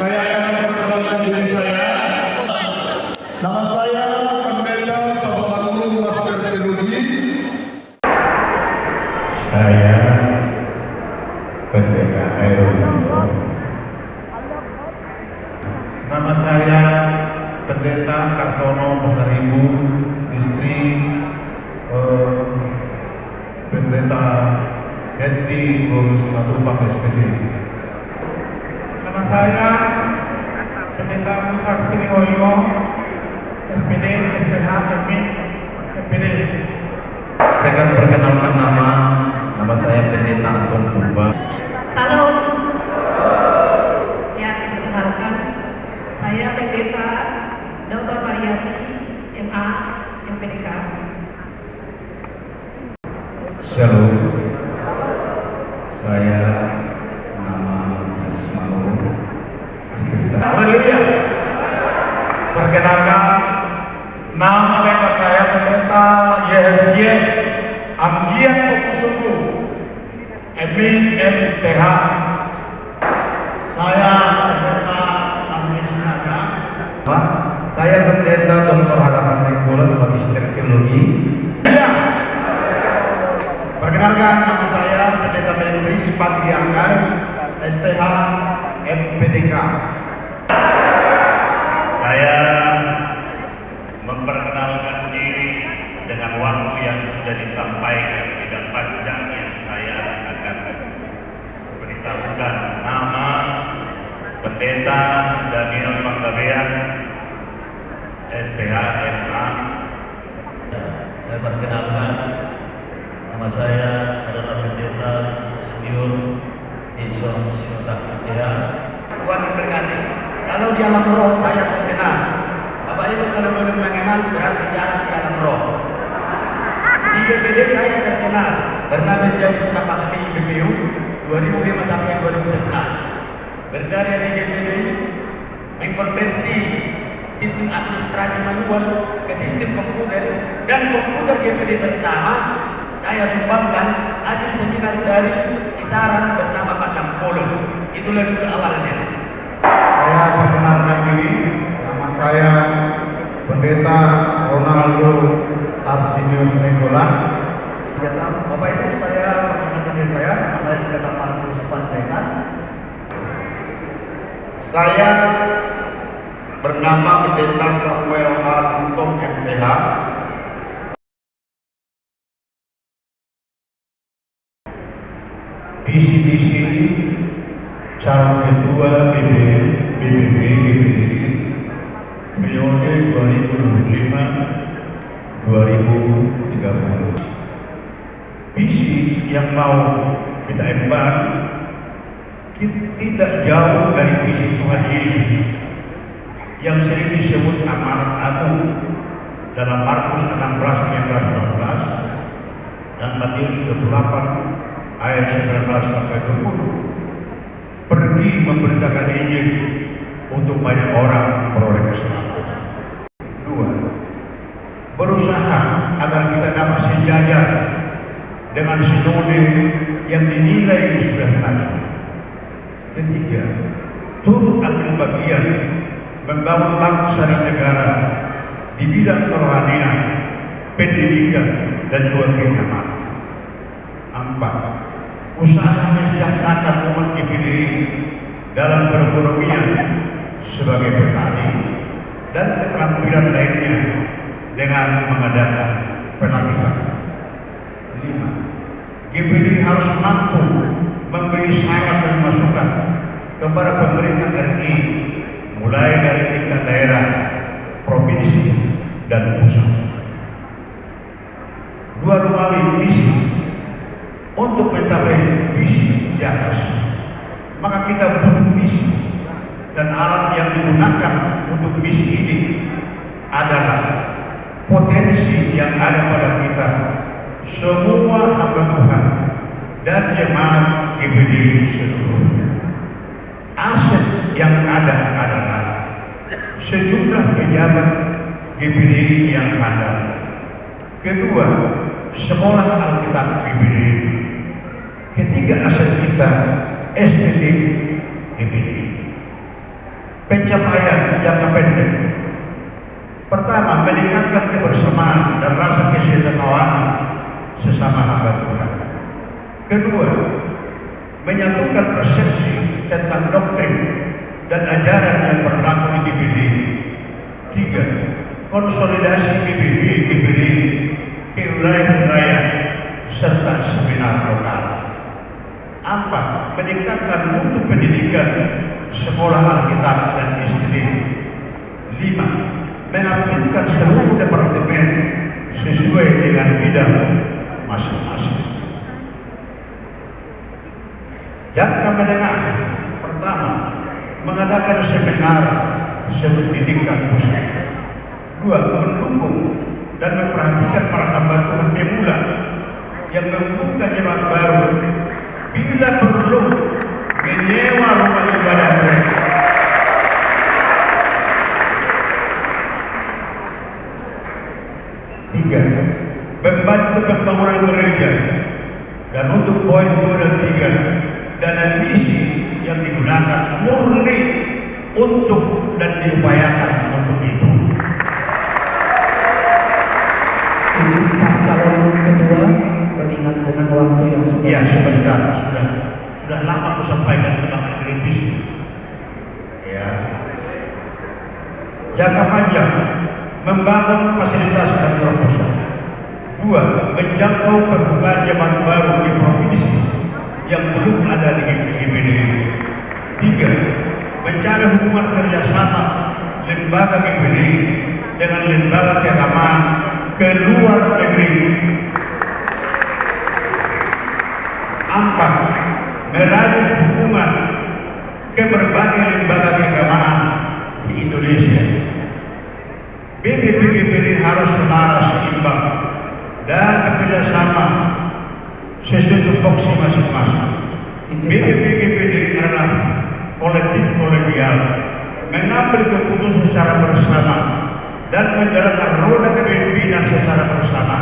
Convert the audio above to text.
Saya akan memperkenalkan diri saya. Nama saya Pendeta Sabamanurung Master Teologi. Saya Pendeta Hairul. Nama saya Pendeta Kartono Pasaribu, istri Pendeta Hetty Gorus Matupang SPD. Nama saya Pendeta Musa Sinihoyo, SPD, SPH, MIN, SPD. Saya akan perkenalkan nama saya Pendeta Anton Purba. Salam. Ya, perkenalkan, saya Pendeta Dr. Mariati, MA, MPDK. Shalom. Saya nama Ismail. Haleluya. Perkenalkan, nama lengkap saya Pendeta YSY Amgian Okusuku, MIN MTH. Saya Pendeta Amnis Naga. Saya Pendeta Dr. Harapan Mengkulan, Magister Teologi. Perkenalkan, nama saya Pendeta Melvis Patriarkal, STH MPDK. Saya memperkenalkan diri dengan waktu yang sudah disampaikan, tidak panjang yang saya akan beritahukan. Nama Pendeta Daniel Panggabean, SPH MA. Saya perkenalkan, nama saya adalah Pendeta Senior Inson Siota Kudea. Tuhan memberkati. Kalau di alam roh saya terkenal. Bapak Ibu kalau belum mengenal berarti jalan di alam roh. Di BPD saya terkenal karena menjadi staf ahli BPU 2005 sampai 2011. Berkarya di BPD mengkonversi sistem administrasi manual ke sistem komputer, dan komputer BPD pertama saya sumbangkan hasil seminar dari Kisaran bersama Pak Dampolo. Itulah dulu awalnya. Saya perkenalkan diri, nama saya Pendeta Ronaldo Arsinius Negolan. Bapak Ibu, saya perkenalkan diri saya, nama saya Pendeta Markus Panjaitan. Saya bernama Pendeta Samuel Anton MPH. Visi-visi calon ketua BPB periode 2025-2030. Visi yang mau kita emban tidak jauh dari visi Tuhan Yesus yang sering disebut amanat agung dalam Markus 16:19 dan Matius 28 ayat 19 sampai 20. Pergi memberitakan Injil untuk banyak orang peroleh keselamatan. 2. Berusaha agar kita dapat sejajar dengan sinode yang dinilai sudah maju. 3. Turut ambil bagian membangun bangsa dan negara di bidang kerohanian, pendidikan, dan juga keagamaan. 4. Usaha mensejahterakan umat GPDI dalam perekonomian sebagai petani dan keterampilan lainnya dengan mengadakan pelatihan. 5. GPDI harus mampu memberi saran dan masukan kepada pemerintah RI mulai dari tingkat daerah, provinsi, dan pusat. 2. Melalui misi untuk mencapai visi di atas, maka kita butuh misi, dan alat yang digunakan untuk misi ini adalah potensi yang ada pada kita semua hamba Tuhan dan jemaat GPDI seluruhnya. Aset yang ada adalah sejumlah pejabat GPDI yang handal. Kedua, sekolah Alkitab GPDI. Ketiga, aset kita STT GPDI. pencapaian jangka pendek. Pertama, meningkatkan kebersamaan dan rasa kesetiakawanan sesama hamba Tuhan. Kedua, menyatukan persepsi tentang doktrin dan ajaran yang berlaku di GBD. Tiga, konsolidasi GBD ke wilayah-wilayah serta seminar lokal. Empat, meningkatkan mutu pendidikan sekolah Alkitab dan SD. Lima, mengaktifkan seluruh departemen sesuai dengan bidang masing-masing. Jangka menengah, pertama, mengadakan seminar seperti tingkat pusat. Dua, mendukung dan memperhatikan para hamba Tuhan pemula yang membuka jemaat baru, bila perlu menyewa rumah ibadah mereka. Tiga, membantu pembangunan gereja. Dan untuk poin 2 dan 3, dana misi yang digunakan murni untuk dan diupayakan untuk itu. Pak calon ketua, mengingat dengan waktu yang sudah. Ya, sebentar, sudah lama aku sampaikan tentang televisi. Ya, jangka panjang, membangun fasilitas dan proposal. Dua, menjangkau pembukaan jemaat baru di provinsi yang belum ada di GBD. Tiga, mencari hubungan kerjasama lembaga GBD dengan lembaga keagamaan ke luar negeri. Empat, meraih hubungan ke berbagai lembaga keagamaan di Indonesia. BPP-GBD harus selaras seimbang dan bekerjasama sesuai tupoksi masing-masing. BPP-GBD adalah kolektif kolegial, mengambil keputusan secara bersama dan menjalankan roda kepemimpinan secara bersama.